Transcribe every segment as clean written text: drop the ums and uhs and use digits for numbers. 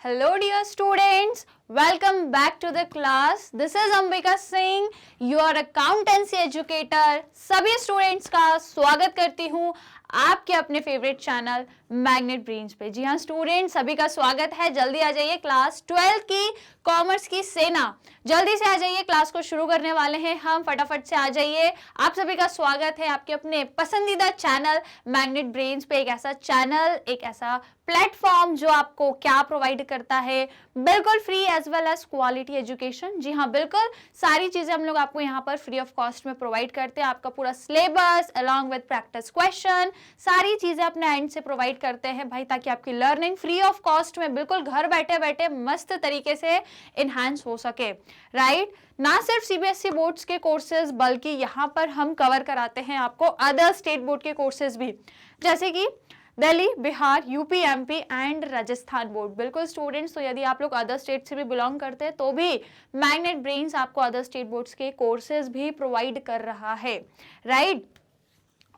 Hello dear students, welcome back to the class. This is Ambika Singh, your accountancy educator. सभी students का स्वागत करती हूँ आपके अपने फेवरेट चैनल मैग्नेट ब्रेन्स पे। जी हाँ स्टूडेंट, सभी का स्वागत है। जल्दी आ जाइए, क्लास 12 की कॉमर्स की सेना जल्दी से आ जाइए, क्लास को शुरू करने वाले हैं हम। फटाफट से आ जाइए। आप सभी का स्वागत है आपके अपने पसंदीदा चैनल मैग्नेट ब्रेन्स पे। एक ऐसा चैनल, एक ऐसा प्लेटफॉर्म जो आपको क्या प्रोवाइड करता है, बिल्कुल free as well as quality education. जी हाँ बिल्कुल, सारी चीजें हम लोग आपको यहाँ पर फ्री ऑफ कॉस्ट में प्रोवाइड करते हैं। आपका पूरा syllabus along with practice question, सारी चीजें अपने एंड से प्रोवाइड करते हैं भाई, ताकि आपकी लर्निंग फ्री ऑफ कॉस्ट में बिल्कुल घर बैठे बैठे मस्त तरीके से इनहैंस हो सके। राइट, ना सिर्फ सीबीएसई बोर्ड्स के कोर्सेज, बल्कि यहाँ पर हम कवर कराते हैं आपको अदर स्टेट बोर्ड के कोर्सेज भी, जैसे कि Delhi, Bihar, UP, MP and Rajasthan board. बिल्कुल स्टूडेंट्स, तो यदि आप लोग अदर स्टेट से भी बिलोंग करते हैं तो भी मैग्नेट ब्रेन्स आपको अदर स्टेट बोर्ड्स के कोर्सेज भी प्रोवाइड कर रहा है। राइट,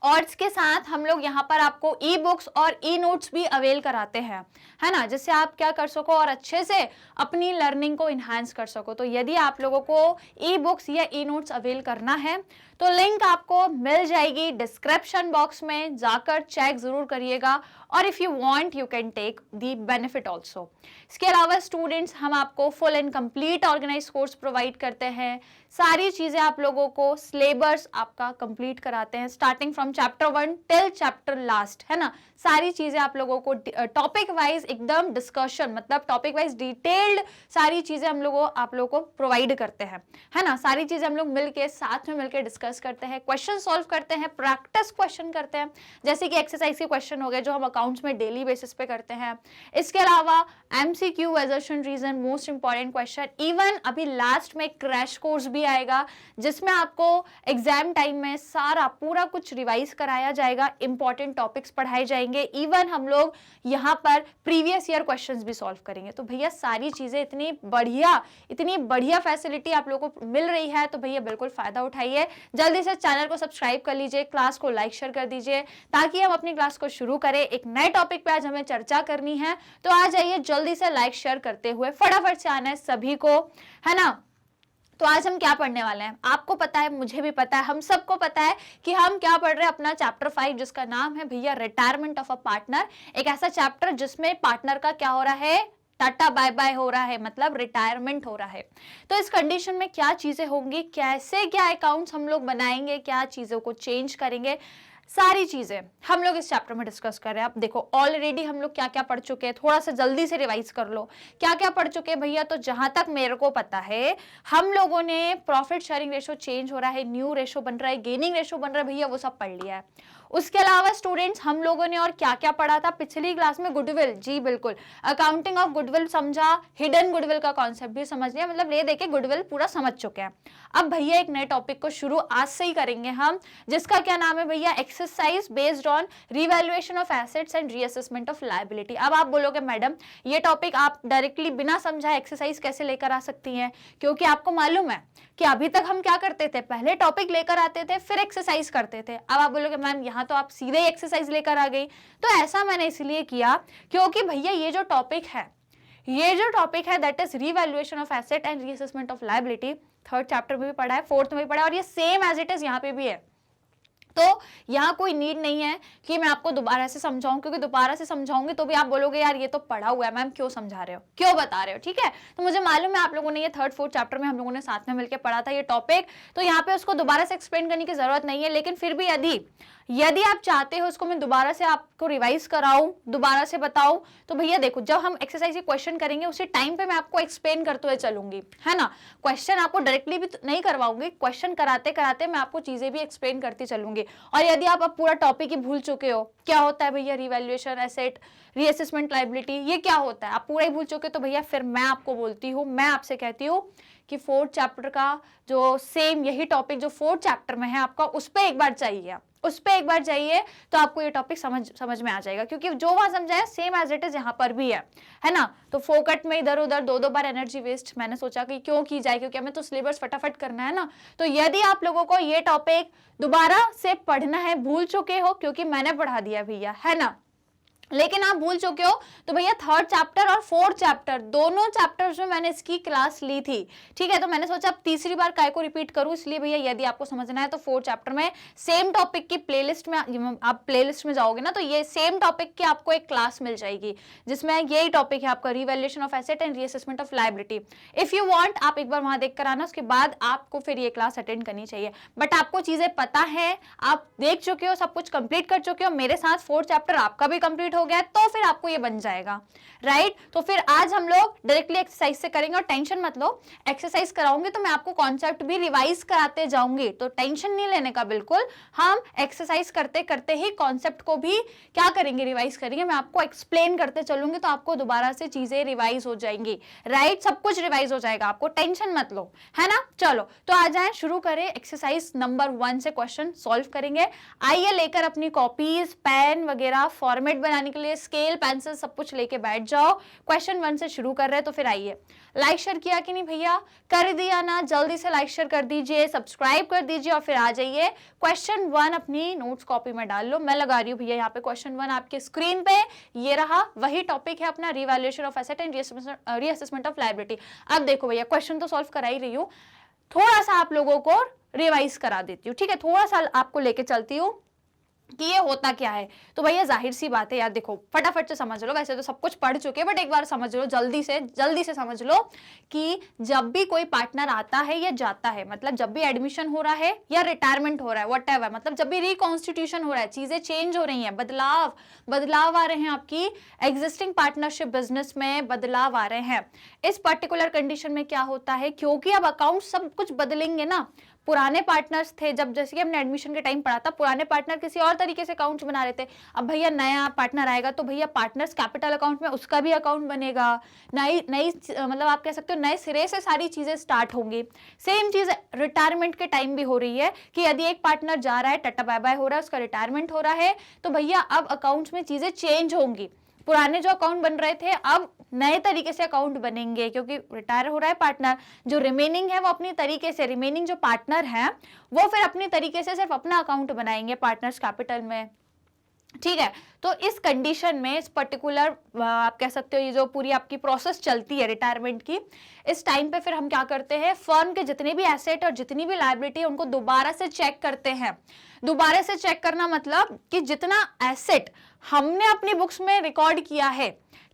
और इसके साथ हम लोग यहाँ पर आपको ई बुक्स और ई नोट्स भी अवेल कराते हैं, है ना, जिससे आप क्या कर सको और अच्छे से अपनी लर्निंग को इन्हांस कर सको। तो यदि आप लोगों को ई बुक्स या ई नोट्स अवेल करना है तो लिंक आपको मिल जाएगी डिस्क्रिप्शन बॉक्स में, जाकर चेक जरूर करिएगा। और if you want you can take the benefit also. इसके अलावा स्टूडेंट्स, हम आपको full and complete organise course provide करते हैं। सारी चीजें आप लोगों को, सिलेबस आपका कंप्लीट कराते हैं starting from chapter 1 till chapter last, है ना। सारी चीजें आप लोगों को टॉपिक वाइज एकदम डिस्कशन, मतलब टॉपिक वाइज डिटेल्ड सारी चीजें हम लोगों आप लोगों को प्रोवाइड करते हैं, है ना। सारी चीजें हम लोग मिलके साथ में मिलकर डिस्कस करते हैं, क्वेश्चन सॉल्व करते हैं, प्रैक्टिस क्वेश्चन करते हैं, जैसे कि एक्सरसाइज के क्वेश्चन हो गए जो हम अकाउंट्स में डेली बेसिस पे करते हैं। इसके अलावा MCQ, assertion reason, most important question, even अभी लास्ट में क्रैश कोर्स भी आएगा जिसमें आपको एग्जाम टाइम में सारा पूरा कुछ रिवाइज कराया जाएगा, इंपॉर्टेंट टॉपिक्स पढ़ाए जाएंगे, इवन हम लोग यहाँ पर प्रीवियस ईयर क्वेश्चंस भी सॉल्व करेंगे। तो भैया सारी चीजें इतनी बढ़िया फैसिलिटी आप लोगों को मिल रही है, तो भैया बिल्कुल फायदा उठाइए। जल्दी से चैनल को सब्सक्राइब कर लीजिए, क्लास को लाइक शेयर कर दीजिए, ताकि हम अपनी क्लास को शुरू करें। एक नए टॉपिक पे आज हमें चर्चा करनी है, तो आ जाइए जल्दी से लाइक शेयर करते हुए, फटाफट से आना है सभी को, है ना। तो आज हम क्या पढ़ने वाले हैं, आपको पता है, मुझे भी पता है, हम सबको पता है कि हम क्या पढ़ रहे हैं। अपना चैप्टर 5 जिसका नाम है भैया रिटायरमेंट ऑफ अ पार्टनर। एक ऐसा चैप्टर जिसमें पार्टनर का क्या हो रहा है, टाटा बाय बाय हो रहा है, मतलब रिटायरमेंट हो रहा है। तो इस कंडीशन में क्या चीजें होंगी, कैसे क्या अकाउंट्स हम लोग बनाएंगे, क्या चीजों को चेंज करेंगे, सारी चीजें हम लोग इस चैप्टर में डिस्कस कर रहे हैं। अब देखो ऑलरेडी हम लोग क्या क्या पढ़ चुके हैं, थोड़ा सा जल्दी से रिवाइज कर लो क्या क्या पढ़ चुके हैं भैया। तो जहां तक मेरे को पता है, हम लोगों ने प्रॉफिट शेयरिंग रेशो चेंज हो रहा है, न्यू रेशो बन रहा है, गेनिंग रेशो बन रहा है, भैया वो सब पढ़ लिया है। उसके अलावा स्टूडेंट्स, हम लोगों ने और क्या क्या पढ़ा था पिछली क्लास में, गुडविल। जी बिल्कुल, अकाउंटिंग ऑफ गुडविल समझा, हिडन गुडविल का कॉन्सेप्ट भी समझ लिया, मतलब ये देखे गुडविल पूरा समझ चुके हैं। अब भैया एक नए टॉपिक को शुरू आज से ही करेंगे हम, जिसका क्या नाम है भैया, exercise based on revaluation of assets and reassessment of liability. अब आप बोलोगे मैडम ये टॉपिक आप डायरेक्टली बिना समझा एक्सरसाइज कैसे लेकर आ सकती हैं, क्योंकि आपको मालूम है कि अभी तक हम क्या करते थे, पहले टॉपिक लेकर आते थे फिर एक्सरसाइज करते थे। अब आप बोलोगे मैम यहाँ तो आप सीधे ही एक्सरसाइज लेकर आ गई। तो ऐसा मैंने इसलिए किया क्योंकि भैया ये जो टॉपिक है that is revaluation of asset and reassessment of liability, third chapter में भी पढ़ा है, फोर्थ में भी पढ़ा है, और ये सेम एज इट इज यहाँ पे भी है। तो यहाँ कोई नीड नहीं है कि मैं आपको दोबारा से समझाऊं, क्योंकि दोबारा से समझाऊंगी तो भी आप बोलोगे यार ये तो पढ़ा हुआ है मैम, क्यों समझा रहे हो, क्यों बता रहे हो। ठीक है, तो मुझे मालूम है आप लोगों ने ये थर्ड फोर्थ चैप्टर में हम लोगों ने साथ में मिलकर पढ़ा था ये टॉपिक, तो यहाँ पे उसको दोबारा से एक्सप्लेन करने की जरूरत नहीं है। लेकिन फिर भी यदि आप चाहते हो उसको मैं दोबारा से आपको रिवाइज कराऊं, दोबारा से बताऊं, तो भैया देखो जब हम एक्सरसाइज के क्वेश्चन करेंगे उसी टाइम पे मैं आपको एक्सप्लेन करते हुए चलूंगी, है ना। क्वेश्चन आपको डायरेक्टली भी नहीं करवाऊंगी, क्वेश्चन कराते कराते मैं आपको चीजें भी एक्सप्लेन करती चलूंगी। और यदि आप अब पूरा टॉपिक ही भूल चुके हो, क्या होता है भैया रिवैल्यूएशन एसेट रीअसेसमेंट लायबिलिटी, ये क्या होता है, आप पूरा ही भूल चुके, तो भैया फिर मैं आपको बोलती हूँ, मैं आपसे कहती हूँ कि फोर्थ चैप्टर का जो सेम यही टॉपिक जो फोर्थ चैप्टर में है आपका, उस पर एक बार जाइए तो आपको ये टॉपिक समझ में आ जाएगा, क्योंकि जो वहां समझाया सेम एज इट इज यहाँ पर भी है ना। तो फोकट में इधर उधर दो बार एनर्जी वेस्ट मैंने सोचा कि क्यों की जाए, क्योंकि हमें तो सिलेबस फटाफट करना है ना। तो यदि आप लोगों को ये टॉपिक दोबारा से पढ़ना है, भूल चुके हो क्योंकि मैंने पढ़ा दिया भैया, है ना, लेकिन आप भूल चुके हो। तो भैया थर्ड चैप्टर और फोर्थ चैप्टर दोनों चैप्टर्स में मैंने इसकी क्लास ली थी, ठीक है। तो मैंने सोचा अब तीसरी बार काय को रिपीट करूं, इसलिए भैया यदि आपको समझना है तो फोर्थ चैप्टर में सेम टॉपिक की प्लेलिस्ट में, आप प्लेलिस्ट में जाओगे ना तो ये सेम टॉपिक की आपको एक क्लास मिल जाएगी जिसमें यही टॉपिक है आपका revaluation of asset and reassessment of liability. If you want आप एक बार वहां देख कर आना, उसके बाद आपको फिर ये क्लास अटेंड करनी चाहिए। बट आपको चीजें पता है, आप देख चुके हो, सब कुछ कंप्लीट कर चुके हो, मेरे साथ फोर्थ चैप्टर आपका भी कंप्लीट हो गया है, तो फिर आपको ये बन जाएगा, राइट। तो फिर आज हम लोग डायरेक्टली एक्सरसाइज से करेंगे और टेंशन मत लो, एक्सरसाइज कराऊंगी तो मैं आपको कॉन्सेप्ट भी रिवाइज कराते जाऊंगी, तो टेंशन नहीं लेने का बिल्कुल। हम एक्सरसाइज करते करते ही कॉन्सेप्ट को भी क्या करेंगे, रिवाइज करेंगे। मैं आपको एक्सप्लेन करते चलूंगी तो आपको दोबारा से चीजें रिवाइज हो जाएंगी, राइट। सब कुछ रिवाइज हो जाएगा, आपको टेंशन मत लो, है ना। चलो तो आ जाए, शुरू करें। एक्सरसाइज नंबर 1 से क्वेश्चन सॉल्व करेंगे। आइए लेकर अपनी कॉपीज, पेन वगैरह, फॉर्मेट बनाने के लिए स्केल, पेंसिल सब कुछ लेके बैठ जाओ। क्वेश्चन 1 से शुरू कर रहे हैं, तो फिर आइए। लाइक शेयर किया कि नहीं भैया, कर दिया ना, जल्दी से लाइक शेयर कर दीजिए, सब्सक्राइब कर दीजिए और फिर आ जाइए। क्वेश्चन 1 अपनी नोट्स कॉपी में डाल लो। मैं लगा रही हूँ भैया यहाँ पे क्वेश्चन 1 आपके स्क्रीन पे, ये रहा, वही टॉपिक है अपना revaluation of asset and reassessment of liability. अब देखो भैया, क्वेश्चन तो सॉल्व करा ही रही हूँ, थोड़ा सा आप लोगों को रिवाइज करा देती हूँ, ठीक है। थोड़ा सा आपको लेके चलती हूँ कि ये होता क्या है। तो भैया जाहिर सी बात है यार, देखो फटाफट से समझ लो, वैसे तो सब कुछ पढ़ चुके हैं बट एक बार समझ लो, जल्दी से समझ लो कि जब भी कोई पार्टनर आता है या जाता है, मतलब जब भी एडमिशन हो रहा है या रिटायरमेंट हो रहा है, व्हाटएवर, मतलब जब भी रिकॉन्स्टिट्यूशन हो रहा है, चीजें चेंज हो रही हैं, बदलाव आ रहे हैं, आपकी एग्जिस्टिंग पार्टनरशिप बिजनेस में बदलाव आ रहे हैं, इस पर्टिकुलर कंडीशन में क्या होता है, क्योंकि अब अकाउंट सब कुछ बदलेंगे ना। पुराने पार्टनर्स थे, जब जैसे कि हमने एडमिशन के टाइम पढ़ा था, पुराने पार्टनर किसी और तरीके से अकाउंट्स बना रहे थे। अब भैया नया पार्टनर आएगा तो भैया पार्टनर्स कैपिटल अकाउंट में उसका भी अकाउंट बनेगा, नई मतलब आप कह सकते हो नए सिरे से सारी चीजें स्टार्ट होंगी। सेम चीज रिटायरमेंट के टाइम भी हो रही है कि यदि एक पार्टनर जा रहा है, टाटा बाय बाय हो रहा है, उसका रिटायरमेंट हो रहा है, तो भैया अब अकाउंट्स में चीजें चेंज होंगी। पुराने जो अकाउंट बन रहे थे अब नए तरीके से अकाउंट बनेंगे, क्योंकि रिटायर हो रहा है पार्टनर, जो रिमेनिंग है वो अपनी तरीके से, रिमेनिंग जो पार्टनर है वो फिर अपनी तरीके से सिर्फ अपना अकाउंट बनाएंगे पार्टनर्स कैपिटल में, ठीक है। तो इस कंडीशन में, इस पर्टिकुलर आप कह सकते हो ये जो पूरी आपकी प्रोसेस चलती है रिटायरमेंट की, इस टाइम पे फिर हम क्या करते हैं, फर्म के जितने भी एसेट और जितनी भी लायबिलिटी है उनको दोबारा से चेक करते हैं। दोबारा से चेक करना मतलब कि जितना एसेट हमने अपनी बुक्स में रिकॉर्ड किया है,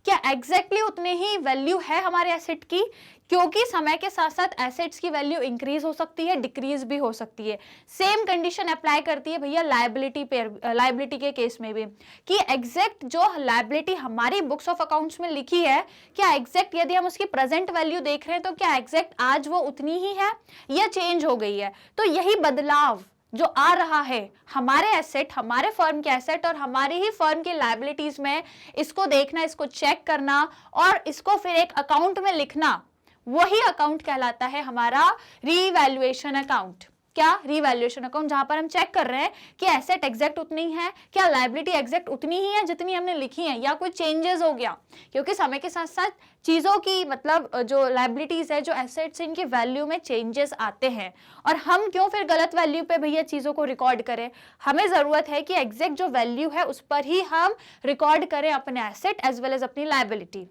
क्या एग्जैक्टली उतने ही वैल्यू है हमारे एसेट की, क्योंकि समय के साथ साथ एसेट्स की वैल्यू इंक्रीज हो सकती है, डिक्रीज भी हो सकती है। सेम कंडीशन अप्लाई करती है भैया लायबिलिटी के केस में भी, कि एग्जैक्ट जो लायबिलिटी हमारी बुक्स ऑफ अकाउंट्स में लिखी है, क्या एग्जैक्ट यदि हम उसकी प्रेजेंट वैल्यू देख रहे हैं तो क्या एग्जैक्ट आज वो उतनी ही है या चेंज हो गई है। तो यही बदलाव जो आ रहा है हमारे एसेट, हमारे फर्म के एसेट और हमारी ही फर्म की लायबिलिटीज में, इसको देखना, इसको चेक करना और इसको फिर एक अकाउंट में लिखना, वही अकाउंट कहलाता है हमारा रीवैल्यूएशन अकाउंट। क्या, रीवैल्यूएशन अकाउंट, जहां पर हम चेक कर रहे हैं कि एसेट एग्जैक्ट उतनी है, क्या लायबिलिटी एग्जैक्ट उतनी ही है जितनी हमने लिखी है, या कोई चेंजेस हो गया, क्योंकि समय के साथ साथ चीजों की, मतलब जो लायबिलिटीज है, जो एसेट्स, इनकी वैल्यू में चेंजेस आते हैं। और हम क्यों फिर गलत वैल्यू पे भैया चीजों को रिकॉर्ड करें, हमें जरूरत है कि एग्जैक्ट जो वैल्यू है उस पर ही हम रिकॉर्ड करें अपने एसेट एज वेल एज अपनी लायबिलिटी,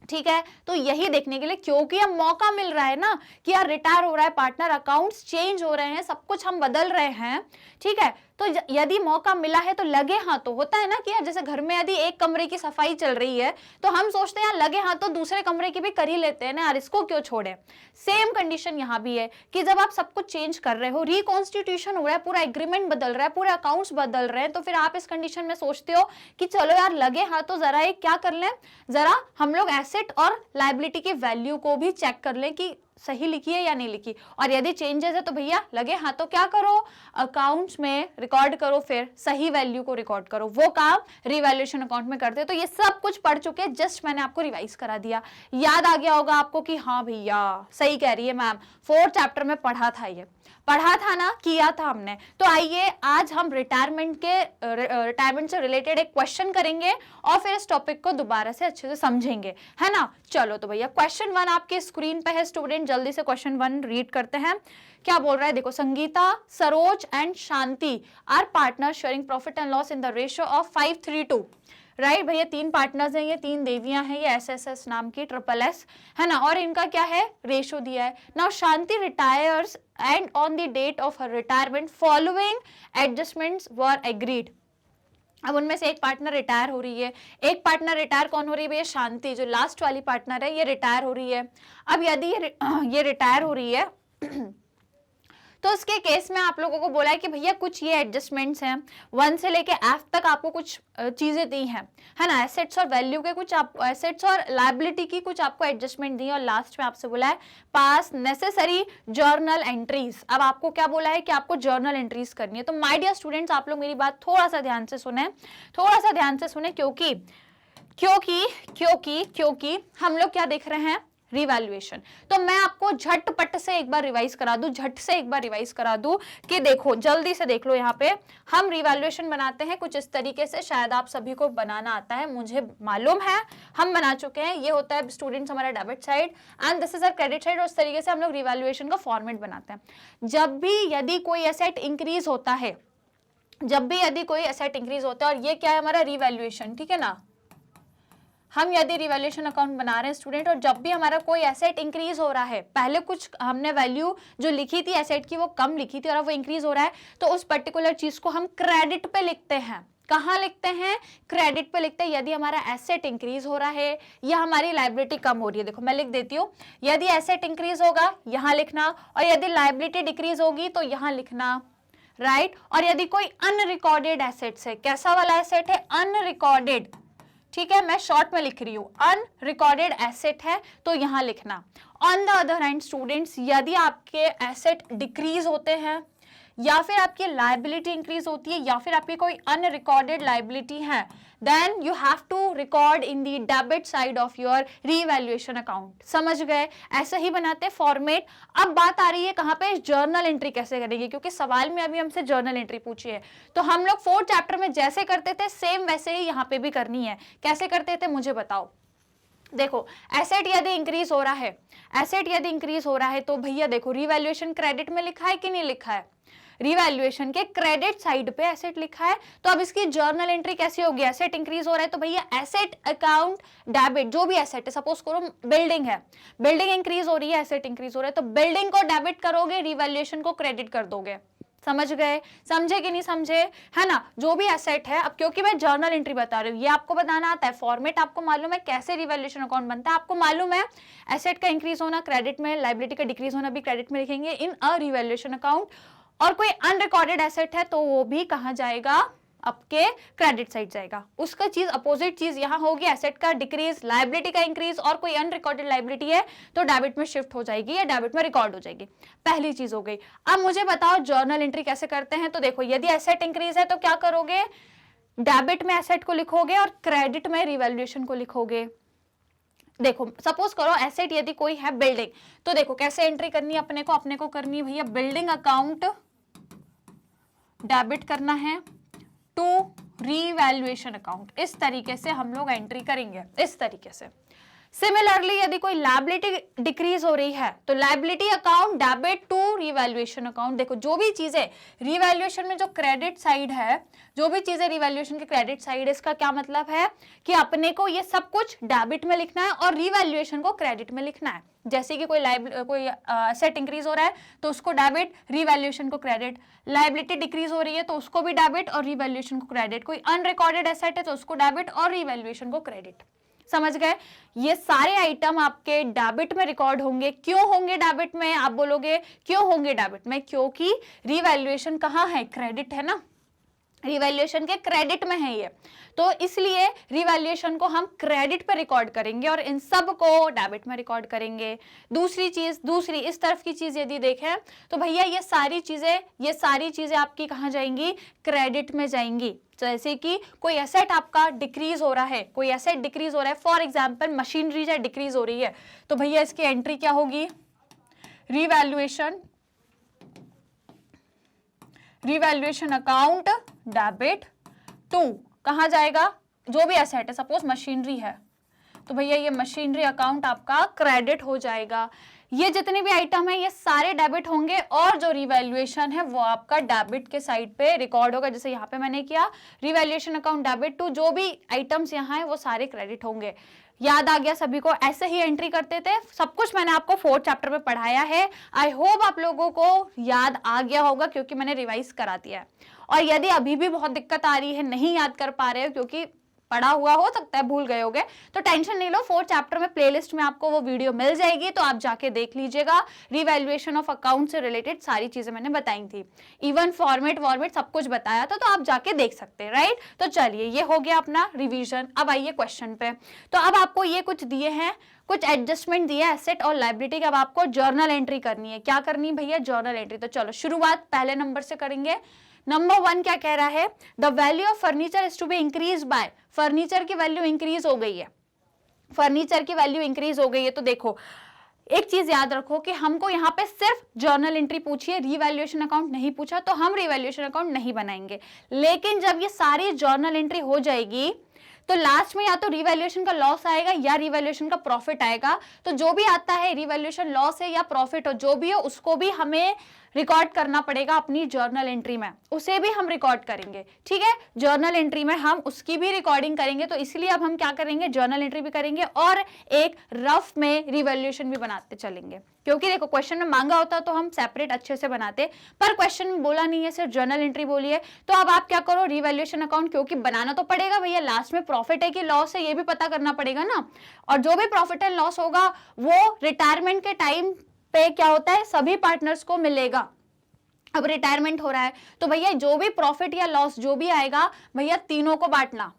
ठीक है। तो यही देखने के लिए, क्योंकि अब मौका मिल रहा है ना कि यार रिटायर हो रहा है पार्टनर, अकाउंट्स चेंज हो रहे हैं, सब कुछ हम बदल रहे हैं, ठीक है। तो यदि मौका मिला है तो लगे हाथों, होता है ना कि यार जैसे घर में यदि एक कमरे की सफाई चल रही है तो हम सोचते हैं यार लगे हाथों दूसरे कमरे की भी कर ही लेते हैं ना यार, इसको क्यों छोड़े। सेम कंडीशन यहाँ भी है कि जब आप सब कुछ चेंज कर रहे हो, रिकॉन्स्टिट्यूशन हो रहा है, पूरा एग्रीमेंट बदल रहा है, पूरे अकाउंट्स बदल रहे हैं, तो फिर आप इस कंडीशन में सोचते हो कि चलो यार लगे हाथों जरा एक क्या कर लें, जरा हम लोग एसेट और लायबिलिटी की वैल्यू को भी चेक कर लें कि सही लिखी है या नहीं लिखी, और यदि चेंजेस है तो भैया लगे हाथ तो क्या करो, अकाउंट्स में रिकॉर्ड करो, फिर सही वैल्यू को रिकॉर्ड करो। वो काम रिवैल्यूएशन अकाउंट में करते हैं। तो ये सब कुछ पढ़ चुके, जस्ट मैंने आपको रिवाइज करा दिया, याद आ गया होगा आपको कि हाँ भैया सही कह रही है मैम, 4th चैप्टर में पढ़ा था, ये पढ़ा था ना, किया था हमने। तो आइए आज हम रिटायरमेंट से रिलेटेड एक क्वेश्चन करेंगे और फिर इस टॉपिक को दोबारा से अच्छे से समझेंगे, है ना। चलो तो भैया क्वेश्चन 1 आपके स्क्रीन पे है स्टूडेंट, जल्दी से क्वेश्चन 1 रीड करते हैं। क्या बोल रहा है, देखो, Sangeeta, Saroj and Shanti are partner sharing profit and loss in the ratio of 5:3:2। Right भैया, 3 पार्टनर्स हैं, ये 3 देवियां हैं, ये SSS नाम की SSS है ना, और इनका क्या है रेशो दिया है। Now Shanti retires and on the date of her retirement following adjustments were agreed. अब उनमें से एक पार्टनर रिटायर हो रही है, एक पार्टनर रिटायर कौन हो रही है भैया, शांति, जो लास्ट वाली पार्टनर है ये रिटायर हो रही है। अब यदि ये रिटायर हो रही है तो उसके केस में आप लोगों को बोला है कि भैया कुछ ये एडजस्टमेंट्स हैं, 1 से लेके F तक आपको कुछ चीजें दी हैं, है ना, एसेट्स और वैल्यू के कुछ, आप एसेट्स और लायबिलिटी की कुछ आपको एडजस्टमेंट दी है, और लास्ट में आपसे बोला है पास नेसेसरी जर्नल एंट्रीज। अब आपको क्या बोला है कि आपको जर्नल एंट्रीज करनी है। तो माय डियर स्टूडेंट्स, आप लोग मेरी बात थोड़ा सा ध्यान से सुने, थोड़ा सा ध्यान से सुने, क्योंकि क्योंकि क्योंकि क्योंकि हम लोग क्या देख रहे हैं, रिवैल्यूएशन। तो मैं आपको झटपट से एक बार रिवाइज करा दूं, झट से एक बार रिवाइज करा दूं कि देखो, जल्दी से देख लो, यहाँ पे हम रिवैल्यूएशन बनाते हैं कुछ इस तरीके से, शायद आप सभी को बनाना आता है, मुझे मालूम है, हम बना चुके हैं। ये होता है स्टूडेंट्स हमारा debit side and this is our credit side, और उस तरीके से हम लोग रिवैल्यूएशन का फॉर्मेट बनाते हैं। जब भी यदि कोई एसेट इंक्रीज होता है, जब भी यदि कोई एसेट इंक्रीज होता है, और ये क्या है हमारा रिवैल्यूएशन, ठीक है ना, हम यदि रिवैल्यूएशन अकाउंट बना रहे हैं स्टूडेंट, और जब भी हमारा कोई एसेट इंक्रीज हो रहा है, पहले कुछ हमने वैल्यू जो लिखी थी एसेट की वो कम लिखी थी और अब वो इंक्रीज हो रहा है, तो उस पर्टिकुलर चीज को हम क्रेडिट पे लिखते हैं। कहाँ लिखते हैं, क्रेडिट पे लिखते हैं। यदि हमारा एसेट इंक्रीज हो रहा है या हमारी लायबिलिटी कम हो रही है, देखो मैं लिख देती हूँ, यदि एसेट इंक्रीज होगा यहाँ लिखना, और यदि लायबिलिटी डिक्रीज होगी तो यहाँ लिखना, राइट। और यदि कोई अनरिकॉर्डेड एसेट्स है, कैसा वाला एसेट है, अनरिकॉर्डेड, ठीक है, मैं शॉर्ट में लिख रही हूं, अनरिकॉर्डेड एसेट है तो यहां लिखना। On the other hand students, यदि आपके एसेट डिक्रीज होते हैं या फिर आपकी लायबिलिटी इंक्रीज होती है या फिर आपकी कोई अनरिकॉर्डेड लायबिलिटी है, then you have to record in the debit side of your revaluation account. समझ गए, ऐसे ही बनाते हैं फॉर्मेट। अब बात आ रही है कहां पे, जर्नल एंट्री कैसे करेंगे, क्योंकि सवाल में अभी हमसे जर्नल एंट्री पूछी है। तो हम लोग 4th चैप्टर में जैसे करते थे सेम वैसे ही यहाँ पे भी करनी है। कैसे करते थे मुझे बताओ। देखो, एसेट यदि इंक्रीज हो रहा है, एसेट यदि इंक्रीज हो रहा है तो भैया देखो, रिवैल्यूएशन क्रेडिट में लिखा है कि नहीं लिखा है, रिवैल्यूएशन के क्रेडिट साइड पे एसेट लिखा है। तो अब इसकी जर्नल एंट्री कैसी होगी, एसेट इंक्रीज हो रहा है तो भैया एसेट अकाउंट डेबिट, जो भी एसेट है, सपोज करो बिल्डिंग है, बिल्डिंग इंक्रीज हो रही है, एसेट इंक्रीज हो रहा है, तो बिल्डिंग को डेबिट करोगे, रिवैल्यूएशन को क्रेडिट कर दोगे। समझ गए, समझे कि नहीं समझे, है ना, जो भी एसेट है। अब क्योंकि मैं जर्नल एंट्री बता रही हूँ, ये आपको बताना आता है, फॉर्मेट आपको मालूम है, कैसे रिवैल्यूएशन अकाउंट बनता है आपको मालूम है, एसेट का इंक्रीज होना क्रेडिट में, लायबिलिटी का डिक्रीज होना भी क्रेडिट में लिखेंगे इन अ रिवैल्यूएशन अकाउंट। और कोई अनरिकॉर्डेड एसेट है तो वो भी कहां जाएगा, आपके क्रेडिट साइड जाएगा। उसका चीज अपोजिट चीज यहां होगी, एसेट का डिक्रीज, लायबिलिटी का इंक्रीज, और कोई अनरिकॉर्डेड लायबिलिटी है तो डेबिट में शिफ्ट हो जाएगी या डेबिट में रिकॉर्ड हो जाएगी। पहली चीज हो गई। अब मुझे बताओ जर्नल एंट्री कैसे करते हैं। तो देखो, यदि एसेट इंक्रीज है तो क्या करोगे, डेबिट में एसेट को लिखोगे और क्रेडिट में रिवैल्यूएशन को लिखोगे। देखो सपोज करो एसेट यदि कोई है बिल्डिंग, तो देखो कैसे एंट्री करनी है अपने को करनी है भैया, बिल्डिंग अकाउंट डेबिट करना है टू रीवैल्यूएशन अकाउंट। इस तरीके से हम लोग एंट्री करेंगे, इस तरीके से। सिमिलरली यदि कोई लायबिलिटी डिक्रीज हो रही है तो liability account debit to revaluation account. देखो, जो भी चीजें रिवैल्यूएशन में जो क्रेडिट साइड है, जो भी चीजें रिवैल्यूएशन के क्रेडिट साइड है, इसका क्या मतलब है कि अपने को ये सब कुछ डेबिट में लिखना है और रिवैल्यूएशन को क्रेडिट में लिखना है। जैसे कि कोई एसेट इंक्रीज हो रहा है तो उसको डेबिट, रिवैल्यूएशन को क्रेडिट, लायबिलिटी डिक्रीज हो रही है तो उसको भी डेबिट और रिवैल्यूएशन को क्रेडिट, कोई अनरिकॉर्डेड एसेट है तो उसको डेबिट और रिवैल्यूएशन को क्रेडिट। समझ गए, ये सारे आइटम आपके डेबिट में रिकॉर्ड होंगे। क्यों होंगे डेबिट में, आप बोलोगे क्यों होंगे डेबिट में, क्योंकि रिवैल्यूएशन कहाँ है, क्रेडिट है ना, रिवैल्यूएशन के क्रेडिट में है ये, तो इसलिए रिवैल्यूएशन को हम क्रेडिट पर रिकॉर्ड करेंगे और इन सब को डेबिट में रिकॉर्ड करेंगे। दूसरी इस तरफ की चीज यदि देखें तो भैया ये सारी चीजें आपकी कहाँ जाएंगी, क्रेडिट में जाएंगी। जैसे कि कोई एसेट आपका डिक्रीज हो रहा है, कोई एसेट डिक्रीज हो रहा है, फॉर एग्जांपल मशीनरी जो डिक्रीज हो रही है, तो भैया इसकी एंट्री क्या होगी, रिवैल्यूएशन अकाउंट डेबिट टू, कहां जाएगा, जो भी एसेट है, सपोज मशीनरी है, तो भैया ये मशीनरी अकाउंट आपका क्रेडिट हो जाएगा। ये जितने भी आइटम है ये सारे डेबिट होंगे और जो रिवैल्यूएशन है वो आपका डेबिट के साइड पे रिकॉर्ड होगा। जैसे यहाँ पे मैंने किया रिवैल्यूएशन अकाउंट डेबिट टू, जो भी आइटम्स यहाँ है वो सारे क्रेडिट होंगे। याद आ गया सभी को? ऐसे ही एंट्री करते थे। सब कुछ मैंने आपको 4th चैप्टर में पढ़ाया है। आई होप आप लोगों को याद आ गया होगा क्योंकि मैंने रिवाइज करा दिया है। और यदि अभी भी बहुत दिक्कत आ रही है, नहीं याद कर पा रहे हो क्योंकि पढ़ा हुआ हो सकता है भूल गए होगे, तो टेंशन नहीं लो, 4th चैप्टर में प्लेलिस्ट में आपको वो वीडियो मिल जाएगी, तो आप जाके देख लीजिएगा। रिवैल्यूएशन ऑफ अकाउंट से रिलेटेड सारी चीजें मैंने बताई थी, इवन फॉर्मेट सब कुछ बताया था, तो आप जाके देख सकते हैं, राइट। तो चलिए ये हो गया अपना रिवीजन। अब आइए क्वेश्चन पे। तो अब आपको ये कुछ दिए हैं, कुछ एडजस्टमेंट दिया है एसेट और लायबिलिटी की। अब आपको जर्नल एंट्री करनी है। क्या करनी है भैया? Journal entry. तो चलो शुरुआत पहले नंबर से करेंगे। नंबर 1 क्या कह रहा है? The value of furniture is to be increase by. Furniture की वैल्यू इंक्रीज हो गई है, फर्नीचर की वैल्यू इंक्रीज हो गई है। तो देखो एक चीज याद रखो कि हमको यहाँ पे सिर्फ जर्नल एंट्री पूछी है, रिवैल्यूएशन अकाउंट नहीं पूछा, तो हम रिवैल्यूएशन अकाउंट नहीं बनाएंगे। लेकिन जब ये सारी जर्नल एंट्री हो जाएगी तो लास्ट में या तो रिवैल्यूएशन का लॉस आएगा या रिवैल्यूएशन का प्रॉफिट आएगा। तो जो भी आता है, रिवैल्यूएशन लॉस है या प्रॉफिट हो, जो भी हो, उसको भी हमें रिकॉर्ड करना पड़ेगा अपनी जर्नल एंट्री में, उसे भी हम रिकॉर्ड करेंगे। ठीक है, जर्नल एंट्री में हम उसकी भी रिकॉर्डिंग करेंगे। तो इसलिए अब हम क्या करेंगे? जर्नल एंट्री भी करेंगे और एक रफ में रिवैल्यूएशन भी बनाते चलेंगे। क्योंकि देखो क्वेश्चन में मांगा होता तो हम सेपरेट अच्छे से बनाते, पर क्वेश्चन में बोला नहीं है, सिर्फ जर्नल एंट्री बोली है। तो अब आप क्या करो? रिवैल्यूएशन अकाउंट क्योंकि बनाना तो पड़ेगा भैया, लास्ट में प्रॉफिट है कि लॉस है ये भी पता करना पड़ेगा ना। और जो भी प्रॉफिट एंड लॉस होगा वो रिटायरमेंट के टाइम पे क्या होता है, सभी पार्टनर्स को मिलेगा। अब रिटायरमेंट हो रहा है तो भैया जो भी प्रॉफिट या लॉस जो भी आएगा भैया तीनों को बांटना।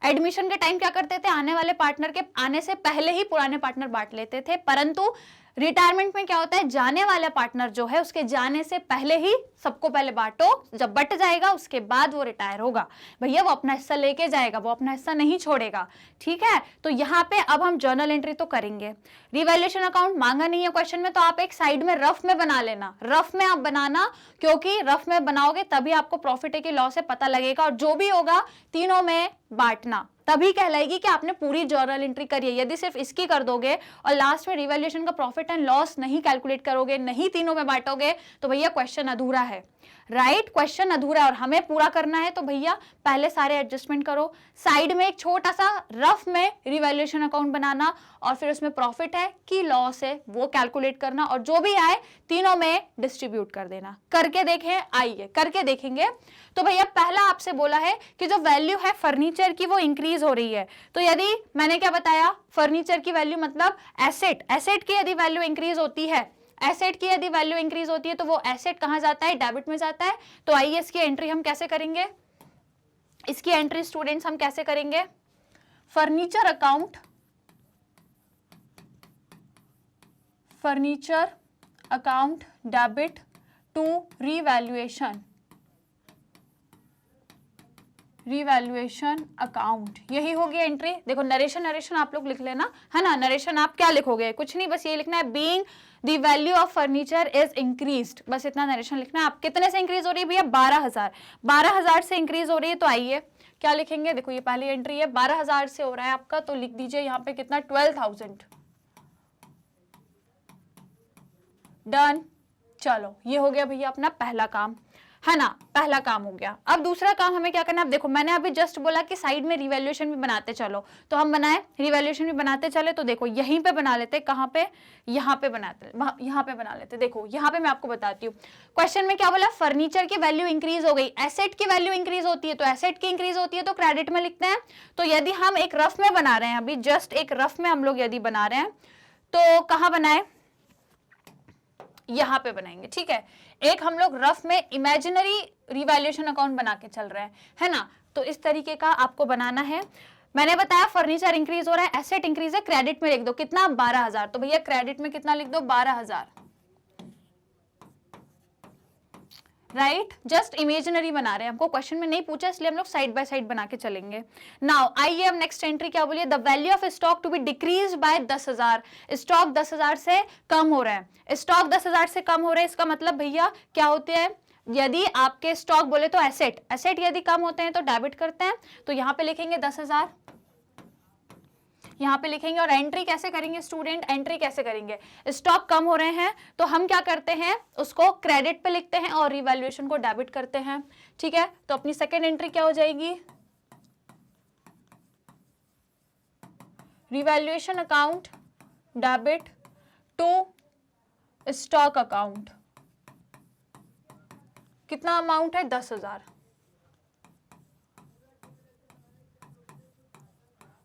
एडमिशन के टाइम क्या करते थे? आने वाले पार्टनर के आने से पहले ही पुराने पार्टनर बांट लेते थे, परंतु रिटायरमेंट में क्या होता है? जाने वाला पार्टनर जो है उसके जाने से पहले ही सबको पहले बांटो, जब बट जाएगा उसके बाद वो रिटायर होगा भैया, वो अपना हिस्सा लेके जाएगा, वो अपना हिस्सा नहीं छोड़ेगा। ठीक है, तो यहाँ पे अब हम जर्नल एंट्री तो करेंगे। रिवैल्यूएशन अकाउंट मांगा नहीं है क्वेश्चन में, तो आप एक साइड में रफ में बना लेना, रफ में आप बनाना, क्योंकि रफ में बनाओगे तभी आपको प्रॉफिट है कि लॉस है पता लगेगा। और जो भी होगा तीनों में बांटना, तभी कहलाएगी कि आपने पूरी जर्नल एंट्री करी है। यदि सिर्फ इसकी कर दोगे और लास्ट में रिवैल्यूएशन का प्रॉफिट एंड लॉस नहीं कैलकुलेट करोगे, नहीं तीनों में बांटोगे, तो भैया क्वेश्चन अधूरा है, राइट। क्वेश्चन अधूरा है और हमें पूरा करना है। तो भैया पहले सारे एडजस्टमेंट करो, साइड में एक छोटा सा रफ में रिवैल्यूएशन अकाउंट बनाना और फिर उसमें प्रॉफिट है कि लॉस है वो कैलकुलेट करना और जो भी आए तीनों में डिस्ट्रीब्यूट कर देना। करके देखें, आइए करके देखेंगे। तो भैया पहला आपसे बोला है कि जो वैल्यू है फर्नीचर की वो इंक्रीज हो रही है। तो यदि मैंने क्या बताया? फर्नीचर की वैल्यू मतलब एसेट, एसेट की यदि वैल्यू इंक्रीज होती है, एसेट की यदि वैल्यू इंक्रीज होती है तो वो एसेट कहां जाता है? डेबिट में जाता है। तो आइए इसकी एंट्री हम कैसे करेंगे? इसकी एंट्री स्टूडेंट्स हम कैसे करेंगे? Furniture account, furniture account debit to revaluation, revaluation account, यही होगी एंट्री। देखो नरेशन, नरेशन आप लोग लिख लेना, है ना। नरेशन आप क्या लिखोगे? कुछ नहीं, बस ये लिखना है being the value of furniture is increased, बस इतना नरेशन लिखना है। आप कितने से इंक्रीज हो रही है भैया? 12,000, 12,000 से इंक्रीज हो रही है। तो आइए क्या लिखेंगे? देखो ये पहली एंट्री है, 12,000 से हो रहा है आपका, तो लिख दीजिए यहाँ पे कितना? 12,000। डन। चलो ये हो गया भैया अपना पहला काम, है ना, पहला काम हो गया। अब दूसरा काम हमें क्या करना है? अब देखो मैंने अभी जस्ट बोला कि साइड में रिवैल्यूएशन भी बनाते चलो, तो हम बनाए रिवैल्यूएशन भी बनाते चले। तो देखो यहीं पे बना लेते, कहाँ पे? यहाँ पे बनाते, यहाँ पे बना लेते। देखो यहाँ पे मैं आपको बताती हूँ, क्वेश्चन में क्या बोला? फर्नीचर की वैल्यू इंक्रीज हो गई, एसेट की वैल्यू इंक्रीज होती है, तो एसेट की इंक्रीज होती है तो क्रेडिट में लिखते हैं। तो यदि हम एक रफ में बना रहे हैं, अभी जस्ट एक रफ में हम लोग यदि बना रहे हैं तो कहाँ बनाए? यहाँ पे बनाएंगे। ठीक है, एक हम लोग रफ में इमेजिनरी रिवैल्यूएशन अकाउंट बना के चल रहे हैं, है ना। तो इस तरीके का आपको बनाना है। मैंने बताया फर्नीचर इंक्रीज हो रहा है, एसेट इंक्रीज है, क्रेडिट में लिख दो कितना? 12,000। तो भैया क्रेडिट में कितना लिख दो? 12,000, राइट। जस्ट इमेजिनरी बना रहे हैं, हमको क्वेश्चन में नहीं पूछा इसलिए हम लोग साइड बाय साइड बना के चलेंगे। नाउ आइए अब नेक्स्ट एंट्री क्या बोलिए? The value of stock to be decrease by 10,000, stock 10,000 से कम हो रहा है, स्टॉक 10,000 से कम हो रहा है। इसका मतलब भैया क्या होते हैं? यदि आपके स्टॉक बोले तो एसेट, एसेट यदि कम होते हैं तो डेबिट करते हैं। तो यहाँ पे लिखेंगे 10,000, यहाँ पे लिखेंगे। और एंट्री कैसे करेंगे स्टूडेंट, एंट्री कैसे करेंगे, स्टॉक कम हो रहे हैं तो हम क्या करते हैं, उसको क्रेडिट पे लिखते हैं और रिवैल्यूएशन को डेबिट करते हैं। ठीक है, तो अपनी सेकेंड एंट्री क्या हो जाएगी, revaluation account debit to stock account. कितना अमाउंट है, 10,000।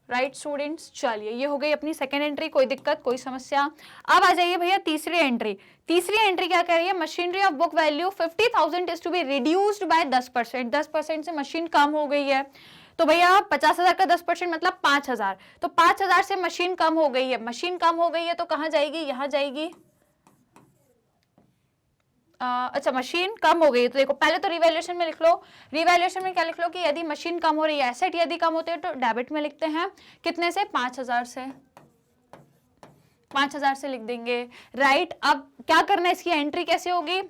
राइट स्टूडेंट्स, चलिए ये हो गई अपनी सेकेंड एंट्री, कोई दिक्कत कोई समस्या। अब आ जाइए भैया तीसरी एंट्री। तीसरी एंट्री क्या कह रही है, machinery of book value 50,000 is to be reduced by 10%। 10% से मशीन कम हो गई है, तो भैया 50,000 का 10% मतलब 5,000। तो 5,000 से मशीन कम हो गई है, मशीन कम हो गई है तो कहाँ जाएगी, यहाँ जाएगी। अच्छा मशीन कम हो गई तो देखो पहले तो रिवैल्यूएशन में लिख लो। रिवैल्यूएशन में क्या लिख लो कि यदि मशीन कम हो रही है, एसेट यदि कम होते हैं तो डेबिट में लिखते हैं। कितने से, 5,000 से, 5,000 से लिख देंगे। राइट, अब क्या करना है, इसकी एंट्री कैसे होगी,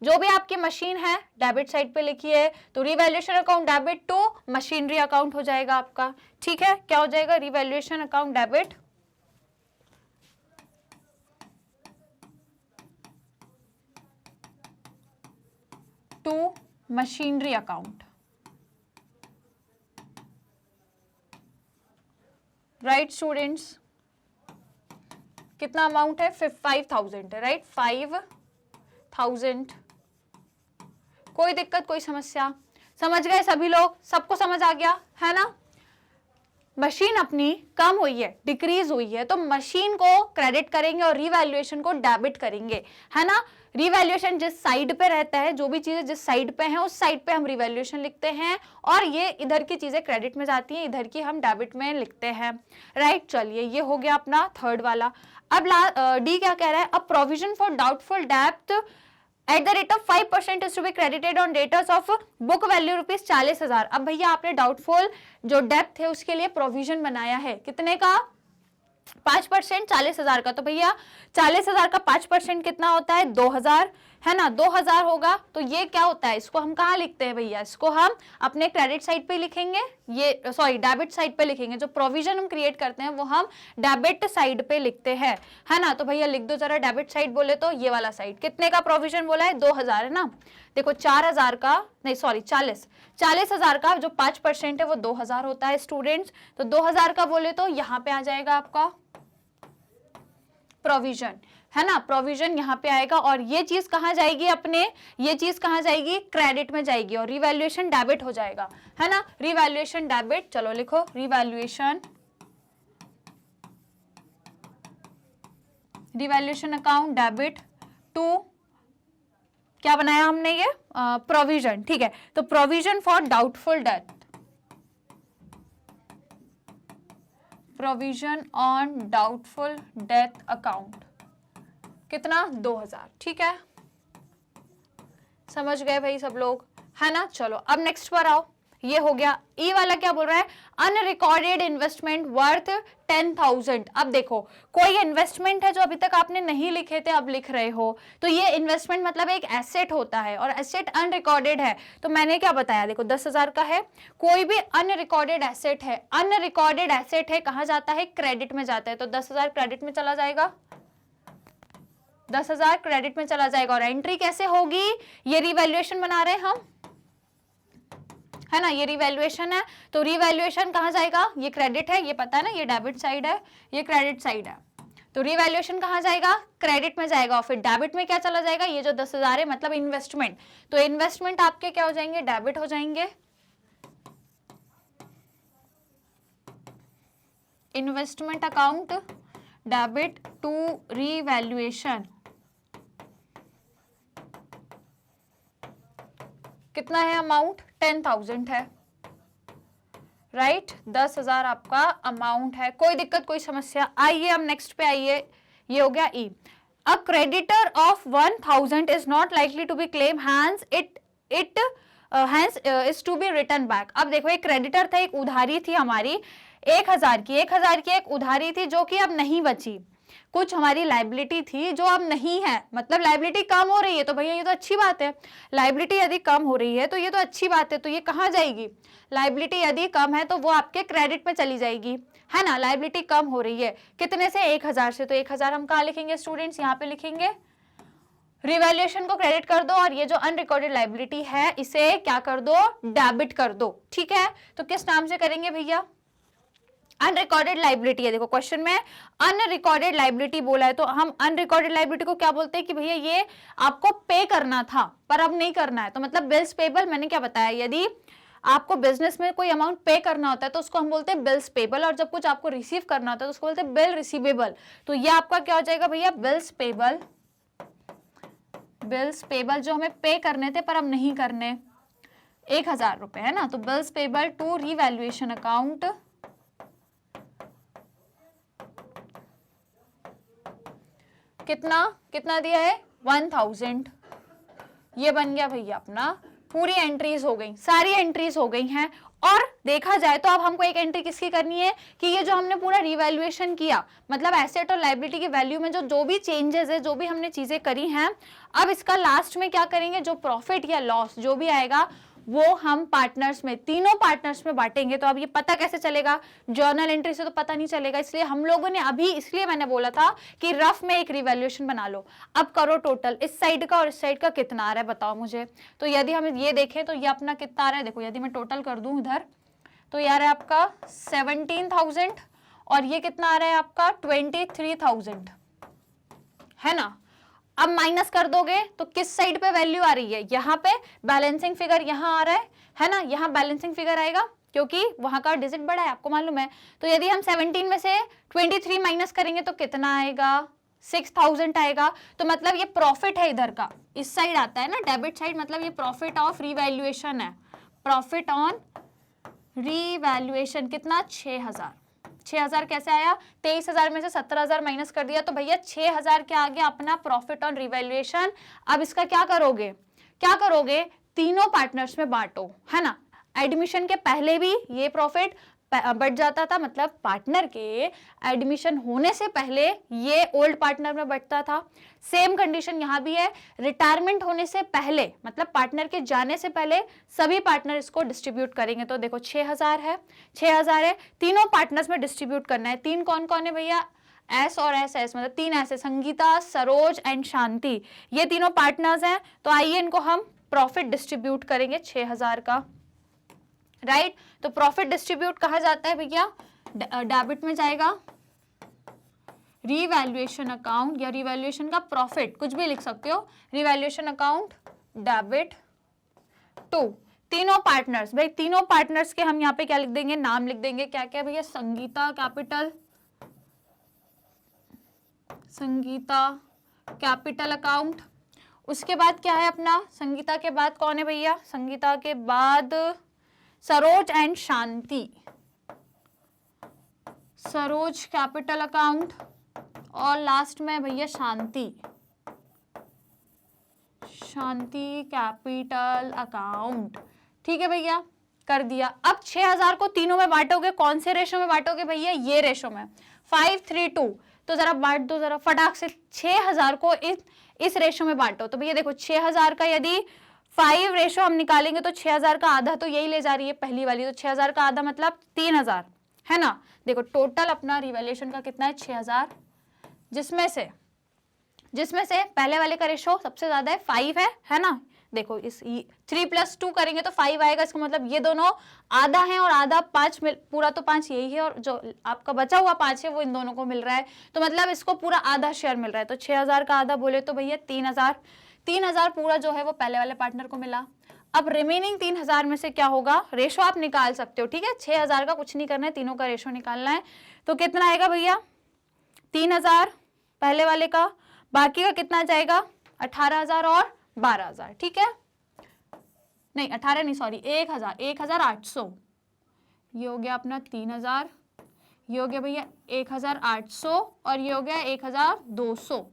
जो भी आपकी मशीन है डेबिट साइड पे लिखिए, तो revaluation account debit to machinery account हो जाएगा आपका। ठीक है, क्या हो जाएगा, revaluation account debit to machinery account. Right students, कितना अमाउंट है, 5,000 है। राइट, 5,000। कोई दिक्कत कोई समस्या, समझ गए सभी लोग, सबको समझ आ गया है ना। मशीन अपनी कम हुई है, डिक्रीज हुई है, तो मशीन को क्रेडिट करेंगे और रिवैल्यूएशन को डेबिट करेंगे, है ना। रिवैल्यूएशन जिस साइड पे रहता है, जो भी चीजें जिस साइड पे हैं उस साइड पे हम रिवैल्यूएशन लिखते हैं, और ये इधर की चीजें क्रेडिट में जाती हैं, इधर की हम डेबिट में लिखते हैं। राइट, चलिए ये हो गया अपना थर्ड वाला। अब डी क्या कह रहा है, अ प्रोविजन फॉर डाउटफुल डेब्ट at the rate of 5% is to be credited on debtors of book value rupees 40,000। अब भैया आपने डाउटफुल जो डेप्थ है उसके लिए प्रोविजन बनाया है, कितने का, 5%, 40,000 का। तो भैया 40,000 का 5% कितना होता है, 2,000, है ना। 2,000 होगा तो ये क्या होता है, इसको हम कहाँ लिखते हैं भैया, इसको हम अपने क्रेडिट साइड पे लिखेंगे, ये सॉरी डेबिट साइड पे लिखेंगे। जो प्रोविजन हम क्रिएट करते हैं वो हम डेबिट साइड पे लिखते हैं, है ना। तो भैया लिख दो जरा, डेबिट साइड बोले तो ये वाला साइड। कितने का प्रोविजन बोला है, 2,000, है ना। देखो 4,000 का नहीं सॉरी 40,000 का जो 5% है वो 2,000 होता है स्टूडेंट्स। तो 2,000 का बोले तो यहाँ पे आ जाएगा आपका प्रोविजन, है ना। प्रोविजन यहाँ पे आएगा, और ये चीज कहाँ जाएगी अपने, ये चीज कहाँ जाएगी, क्रेडिट में जाएगी, और रिवैल्यूएशन डेबिट हो जाएगा, है ना। रिवैल्यूएशन डेबिट, चलो लिखो, रिवैल्यूएशन अकाउंट डेबिट टू, क्या बनाया हमने ये, प्रोविजन। ठीक है, तो provision for doubtful death, provision on doubtful death account, कितना, 2,000। ठीक है, समझ गए भाई सब लोग, है ना। चलो अब नेक्स्ट पर आओ, ये हो गया। ई वाला क्या बोल रहा है, अनरिकॉर्डेड इन्वेस्टमेंट वर्थ 10,000। अब देखो कोई इन्वेस्टमेंट है जो अभी तक आपने नहीं लिखे थे, अब लिख रहे हो, तो ये इन्वेस्टमेंट मतलब एक एसेट होता है, और एसेट अनरिकॉर्डेड है। तो मैंने क्या बताया, देखो 10,000 का है, कोई भी अनरिकॉर्डेड एसेट है, अनरिकॉर्डेड एसेट है, कहाँ जाता है, क्रेडिट में जाता है। तो 10,000 क्रेडिट में चला जाएगा, 10,000 क्रेडिट में चला जाएगा। और एंट्री कैसे होगी, ये रिवैल्यूएशन बना रहे हैं हम, है ना, ये रिवैल्यूएशन है, तो रिवैल्यूएशन कहाँ जाएगा, ये क्रेडिट है, ये पता है ना, ये डेबिट साइड है, ये क्रेडिट साइड है। तो रिवैल्यूएशन कहाँ जाएगा, क्रेडिट में जाएगा, और फिर डेबिट में क्या चला जाएगा, ये जो 10,000 है मतलब इन्वेस्टमेंट, तो इन्वेस्टमेंट आपके क्या हो जाएंगे, डेबिट हो जाएंगे। Investment account debit to revaluation, कितना है अमाउंट, 10,000 है। राइट, 10,000 आपका अमाउंट है, कोई दिक्कत कोई समस्या। आइए अब नेक्स्ट पे आइए, ये हो गया E. A creditor of 1,000 is not likely to be claim hence it hence is to be return back. अब देखो एक क्रेडिटर था, एक उधारी थी हमारी 1,000 की, 1,000 की एक उधारी थी जो कि अब नहीं बची। कुछ हमारी लाइबिलिटी थी जो अब नहीं है, मतलब लाइबिलिटी कम हो रही है, तो भैया ये तो अच्छी बात है। लाइबिलिटी यदि कम हो रही है तो ये तो अच्छी बात है, तो ये कहाँ जाएगी, लाइबिलिटी यदि कम है तो वो आपके क्रेडिट में चली जाएगी, है ना, लायबिलिटी कम हो रही है कितने से, 1000 से, तो 1000 हम कहाँ लिखेंगे स्टूडेंट्स, यहाँ पे लिखेंगे, रिवैल्यूएशन को क्रेडिट कर दो और ये जो अनरिकॉर्डेड लायबिलिटी है इसे क्या कर दो, डेबिट कर दो, ठीक है। तो किस नाम से करेंगे भैया, अनरिकॉर्डेड लाइबिलिटी है, देखो क्वेश्चन में अनरिकॉर्डेड लाइबिलिटी बोला है, तो हम अनरिकॉर्डेड लाइबिलिटी को क्या बोलते हैं कि भैया ये आपको पे करना था पर अब नहीं करना है, तो मतलब बिल्स पेबल। मैंने क्या बताया, यदि आपको बिजनेस में कोई अमाउंट पे करना होता है तो उसको हम बोलते हैं बिल्स पेबल, और जब कुछ आपको रिसीव करना होता है तो उसको बोलते हैं बिल रिसीवेबल। तो ये आपका क्या हो जाएगा भैया, बिल्स पेबल, बिल्स पेबल जो हमें पे करने थे पर अब नहीं करने, 1000 रुपए, है ना। तो bills payable to revaluation account, कितना कितना दिया है, 1000। ये बन गया भैया अपना, पूरी एंट्रीज हो गई, सारी एंट्रीज हो गई हैं। और देखा जाए तो अब हमको एक एंट्री किसकी करनी है कि ये जो हमने पूरा रिवैल्यूएशन किया, मतलब एसेट और लायबिलिटी की वैल्यू में जो भी चेंजेस है, जो भी हमने चीजें करी हैं, अब इसका लास्ट में क्या करेंगे, जो प्रॉफिट या लॉस जो भी आएगा वो हम पार्टनर्स में, तीनों पार्टनर्स में बांटेंगे। तो अब ये पता कैसे चलेगा, जर्नल एंट्री से तो पता नहीं चलेगा, इसलिए हम लोगों ने अभी, इसलिए मैंने बोला था कि रफ में एक रिवैल्यूएशन बना लो। अब करो टोटल, इस साइड का और इस साइड का कितना आ रहा है बताओ मुझे। तो यदि हम ये देखें तो ये अपना कितना आ रहा है, देखो यदि मैं टोटल कर दूं इधर तो यार है आपका 17,000 और ये कितना आ रहा है आपका 23,000, है ना। अब माइनस कर दोगे तो किस साइड पे वैल्यू आ रही है, यहाँ पे बैलेंसिंग फिगर यहाँ आ रहा है ना, यहाँ बैलेंसिंग फिगर आएगा क्योंकि वहां का डिजिट बड़ा है, आपको मालूम है। तो यदि हम 17 में से 23 माइनस करेंगे तो कितना आएगा, 6,000 आएगा। तो मतलब ये प्रॉफिट है इधर का, इस साइड आता है ना डेबिट साइड, मतलब ये प्रॉफिट ऑफ रिवैल्यूएशन है, प्रॉफिट ऑन रिवैल्यूएशन कितना, 6,000। 6,000 कैसे आया, 23,000 में से 17,000 माइनस कर दिया तो भैया 6,000 क्या आ गया अपना प्रॉफिट ऑन रिवैल्यूएशन। अब इसका क्या करोगे, तीनों पार्टनर्स में बांटो, है ना। एडमिशन के पहले भी ये प्रॉफिट बढ़ जाता था, मतलब पार्टनर के एडमिशन होने से पहले ये ओल्ड पार्टनर में बढ़ता था। सेम कंडीशन यहाँ भी है, रिटायरमेंट होने से पहले, मतलब पार्टनर के जाने से पहले सभी पार्टनर इसको डिस्ट्रीब्यूट करेंगे। तो देखो 6,000 है, 6,000 है, तीनों पार्टनर्स में डिस्ट्रीब्यूट करना है। तीन कौन कौन है भैया, एस और एस एस, मतलब तीन ऐसे, संगीता, सरोज एंड शांति, ये तीनों पार्टनर्स हैं। तो आइए इनको हम प्रॉफिट डिस्ट्रीब्यूट करेंगे 6,000 का, राइट। तो प्रॉफिट डिस्ट्रीब्यूट कहा जाता है भैया, डेबिट में जाएगा रिवैल्यूएशन अकाउंट या रिवैल्यूएशन का प्रॉफिट, कुछ भी लिख सकते हो, रिवैल्यूएशन अकाउंट डेबिट टू तीनों पार्टनर्स। भाई तीनों पार्टनर्स के हम यहाँ पे क्या लिख देंगे, नाम लिख देंगे, क्या क्या भैया, Sangeeta capital, Sangeeta capital account. उसके बाद क्या है अपना, संगीता के बाद कौन है भैया, संगीता के बाद Saroj and Shanti, Saroj capital account, और लास्ट में भैया शांति, शांति कैपिटल अकाउंट। ठीक है भैया, कर दिया। अब 6,000 को तीनों में बांटोगे, कौन से रेशो में बांटोगे भैया, ये रेशो में 5:3:2। तो जरा बांट दो जरा फटाक से, 6,000 को इस रेशो में बांटो। तो भैया देखो 6,000 का यदि 5 रेशो हम निकालेंगे तो 6,000 का आधा तो यही ले जा रही है पहली वाली, तो 6,000 का आधा मतलब 3,000, है ना। देखो टोटल अपना रिवैल्यूएशन का कितना है, 6,000, जिसमें से पहले वाले का रेशो सबसे ज्यादा है, 5 है ना। देखो इस 3 + 2 करेंगे तो 5 आएगा, इसका मतलब ये दोनों आधा है और आधा 5, पूरा तो 5 यही है और जो आपका बचा हुआ 5 है वो इन दोनों को मिल रहा है, तो मतलब इसको पूरा आधा शेयर मिल रहा है। तो 6,000 का आधा बोले तो भैया 3,000 पूरा जो है वो पहले वाले पार्टनर को मिला। अब रिमेनिंग 3,000 में से क्या होगा, रेशो आप निकाल सकते हो, ठीक है। 6,000 का कुछ नहीं करना है, तीनों का रेशो निकालना है। तो कितना आएगा भैया, 3,000 पहले वाले का, बाकी का कितना जाएगा 18,000 और 12,000, ठीक है। नहीं 18 नहीं, सॉरी 1,800, ये हो गया अपना 3,000, ये हो गया भैया 1,800 और ये हो गया 1,200,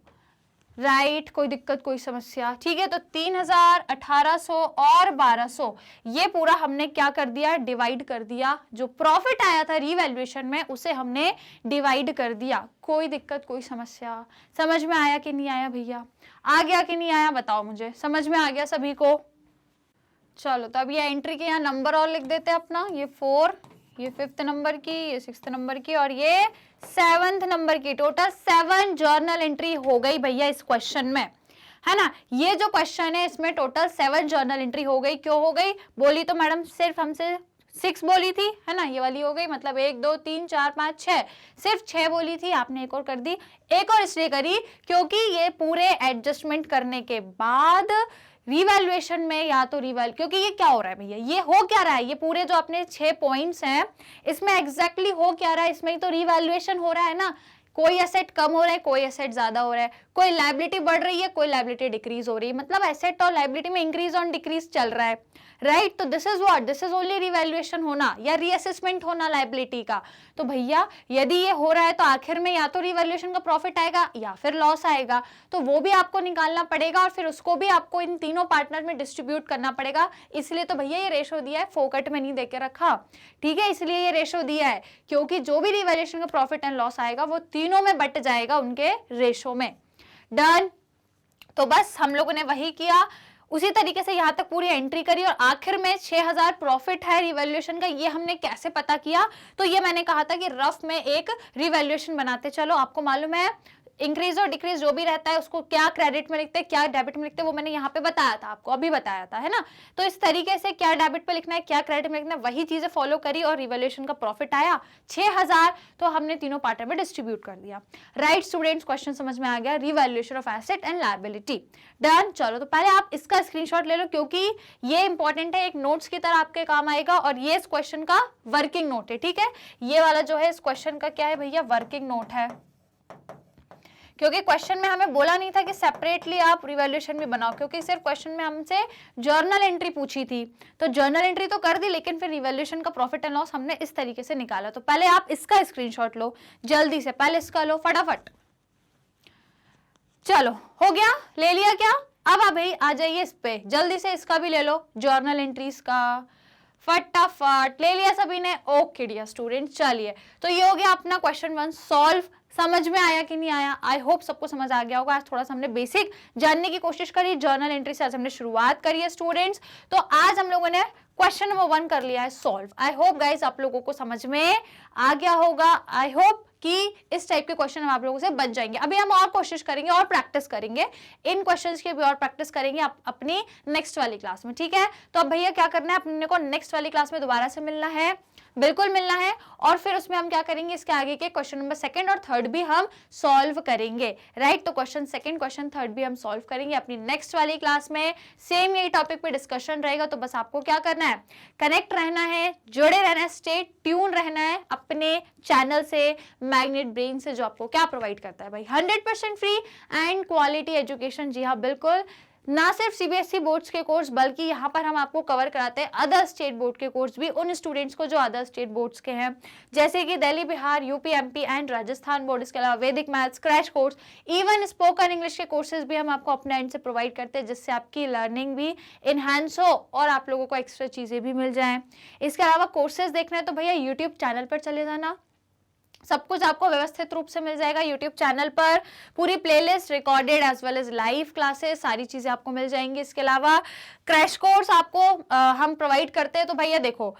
राइट। कोई दिक्कत कोई समस्या, ठीक है। तो 3,000, 1,800 और 1,200 ये पूरा हमने क्या कर दिया, डिवाइड कर दिया। जो प्रॉफिट आया था रिवैल्यूएशन में उसे हमने डिवाइड कर दिया। कोई दिक्कत कोई समस्या, समझ में आया कि नहीं आया भैया, आ गया कि नहीं आया बताओ मुझे, समझ में आ गया सभी को। चलो तो अब ये एंट्री के यहाँ नंबर और लिख देते हैं अपना, ये 4, ये 5th नंबर की, ये 6th नंबर की और ये 7th नंबर की। टोटल 7 जर्नल एंट्री हो गई भैया इस क्वेश्चन में, है ना। ये जो क्वेश्चन है इसमें टोटल 7 जर्नल एंट्री हो गई। क्यों हो गई बोली तो मैडम सिर्फ हमसे 6 बोली थी, है ना, ये वाली हो गई, मतलब 1 2 3 4 5 6, सिर्फ 6 बोली थी, आपने एक और कर दी। एक और इसलिए करी क्योंकि ये पूरे एडजस्टमेंट करने के बाद रिवैल्यूएशन में या तो क्योंकि ये क्या हो रहा है भैया, ये हो क्या रहा है, ये पूरे जो अपने 6 पॉइंट्स हैं इसमें एग्जैक्टली हो क्या रहा है, इसमें तो रिवैल्यूएशन हो रहा है ना। कोई एसेट कम हो रहा है, कोई एसेट ज्यादा हो रहा है, कोई लायबिलिटी बढ़ रही है, कोई लायबिलिटी डिक्रीज हो रही है, मतलब एसेट और लायबिलिटी में इंक्रीज और डिक्रीज चल रहा है, राइट। तो this is what, this is only revaluation होना या रीअसेसमेंट होना लायबिलिटी का। तो भैया यदि ये हो रहा है तो आखिर में या तो रिवैल्यूएशन का प्रॉफिट आएगा या फिर लॉस आएगा, तो वो भी आपको निकालना पड़ेगा और फिर उसको भी आपको इन तीनों पार्टनर में डिस्ट्रीब्यूट करना पड़ेगा। इसलिए तो भैया ये रेशो दिया है, फोकट में नहीं देके रखा, ठीक है, इसलिए ये रेशो दिया है क्योंकि जो भी रिवैल्यूएशन का प्रॉफिट एंड लॉस आएगा वो तीनों में बट जाएगा उनके रेशो में। डन। तो बस हम लोगों ने वही किया, उसी तरीके से यहाँ तक पूरी एंट्री करी और आखिर में 6000 प्रॉफिट है रिवैल्यूएशन का। ये हमने कैसे पता किया, तो ये मैंने कहा था कि रफ में एक रिवैल्यूएशन बनाते चलो। आपको मालूम है इंक्रीज और डिक्रीज जो भी रहता है उसको क्या क्रेडिट में लिखते हैं क्या डेबिट में लिखते हैं, वो मैंने यहाँ पे बताया था, आपको अभी बताया था, है ना। तो इस तरीके से क्या डेबिट पे लिखना है क्या क्रेडिट में लिखना है वही चीजें फॉलो करी और रिवैल्यूएशन का प्रॉफिट आया 6000, तो हमने तीनों पार्टर में डिस्ट्रीब्यूट कर दिया। राइट स्टूडेंट्स, क्वेश्चन समझ में आ गया, revaluation of asset and liability. Done. चलो तो पहले आप इसका स्क्रीनशॉट ले लो क्योंकि ये इंपॉर्टेंट है, एक नोट्स की तरह आपके काम आएगा और ये इस क्वेश्चन का वर्किंग नोट है, ठीक है। ये वाला जो है इस क्वेश्चन का क्या है भैया, वर्किंग नोट है, क्योंकि क्वेश्चन में हमें बोला नहीं था कि सेपरेटली आप रिवैल्यूएशन भी बनाओ, क्योंकि सिर्फ क्वेश्चन में हमसे जर्नल एंट्री पूछी थी, तो जर्नल एंट्री तो कर दी लेकिन फिर रिवैल्यूएशन का प्रॉफिट एंड लॉस हमने इस तरीके से निकाला। तो पहले आप इसका स्क्रीनशॉट लो जल्दी से, पहले इसका लो फटाफट। चलो हो गया, ले लिया क्या, अब अभी आ जाइए इस पे, जल्दी से इसका भी ले लो, जर्नल एंट्रीज का फटाफट ले लिया सभी ने। ओके डियर स्टूडेंट, चलिए तो ये हो गया अपना क्वेश्चन 1 सॉल्व। समझ में आया कि नहीं आया, आई होप सबको समझ आ गया होगा। आज थोड़ा सा हमने बेसिक जानने की कोशिश करी, जर्नल एंट्री से आज हमने शुरुआत करी है स्टूडेंट्स। तो आज हम लोगों ने क्वेश्चन नंबर 1 कर लिया है सॉल्व। आई होप गाइस आप लोगों को समझ में आ गया होगा, आई होप कि इस टाइप के क्वेश्चन हम आप लोगों से बन जाएंगे। अभी हम और कोशिश करेंगे और प्रैक्टिस करेंगे, इन क्वेश्चंस की भी और प्रैक्टिस करेंगे अपनी नेक्स्ट वाली क्लास में, ठीक है। तो अब भैया क्या करना है, अपने को नेक्स्ट वाली क्लास में दोबारा से मिलना है, बिल्कुल मिलना है, और फिर उसमें हम क्या करेंगे, इसके आगे के क्वेश्चन नंबर 2 और 3 भी हम सॉल्व करेंगे, राइट। तो क्वेश्चन 2, क्वेश्चन 3 भी हम सॉल्व करेंगे अपनी नेक्स्ट वाली क्लास में। सेम यही टॉपिक पे डिस्कशन रहेगा, तो बस आपको क्या करना है, कनेक्ट रहना है, जुड़े रहना है, स्टे ट्यून रहना है अपने चैनल से, मैग्नेट ब्रेन से, जो आपको क्या प्रोवाइड करता है भाई 100% फ्री एंड क्वालिटी एजुकेशन। जी हाँ बिल्कुल, ना सिर्फ सीबीएसई बोर्ड्स के कोर्स बल्कि यहाँ पर हम आपको कवर कराते हैं अदर स्टेट बोर्ड के कोर्स भी, उन स्टूडेंट्स को जो अदर स्टेट बोर्ड्स के हैं, जैसे कि Delhi, Bihar, UP, MP and Rajasthan board. इसके अलावा वैदिक maths, crash course, even spoken English के कोर्सेज भी हम आपको अपने एंड से प्रोवाइड करते हैं, जिससे आपकी लर्निंग भी इनहैंस हो और आप लोगों को एक्स्ट्रा चीज़ें भी मिल जाएं। इसके अलावा कोर्सेज देखना है तो भैया यूट्यूब चैनल पर चले जाना, सब कुछ आपको व्यवस्थित रूप से मिल जाएगा यूट्यूब चैनल पर, पूरी playlist recorded as well as live classes, सारी चीजें आपको मिल जाएंगी। इसके अलावा क्रैश कोर्स आपको हम प्रोवाइड करते हैं, तो भैया देखो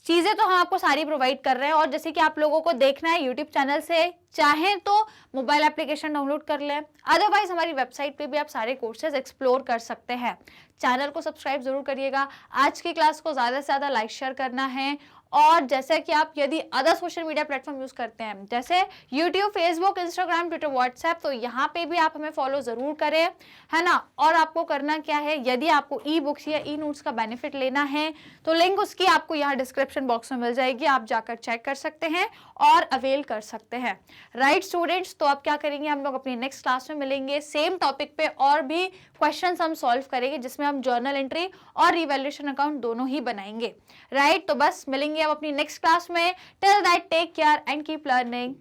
चीजें तो हम आपको सारी प्रोवाइड कर रहे हैं, और जैसे कि आप लोगों को देखना है यूट्यूब चैनल से, चाहें तो मोबाइल एप्लीकेशन डाउनलोड कर लें, अदरवाइज हमारी वेबसाइट पे भी आप सारे कोर्सेज एक्सप्लोर कर सकते हैं। चैनल को सब्सक्राइब जरूर करिएगा, आज की क्लास को ज्यादा से ज्यादा लाइक शेयर करना है, और जैसे कि आप यदि other social media platform use करते हैं जैसे YouTube, Facebook, Instagram, Twitter, WhatsApp, तो यहाँ पे भी आप हमें फॉलो जरूर करें, है ना। और आपको करना क्या है, यदि आपको ई बुक्स या ई नोट्स का बेनिफिट लेना है तो लिंक उसकी आपको यहाँ डिस्क्रिप्शन बॉक्स में मिल जाएगी, आप जाकर चेक कर सकते हैं और अवेल कर सकते हैं, राइट स्टूडेंट्स। तो अब क्या करेंगे, हम लोग अपनी नेक्स्ट क्लास में मिलेंगे सेम टॉपिक पे, और भी क्वेश्चंस हम सॉल्व करेंगे जिसमें हम जर्नल एंट्री और रिवैल्यूएशन अकाउंट दोनों ही बनाएंगे, राइट। तो बस मिलेंगे अब अपनी नेक्स्ट क्लास में, till that take care and keep learning.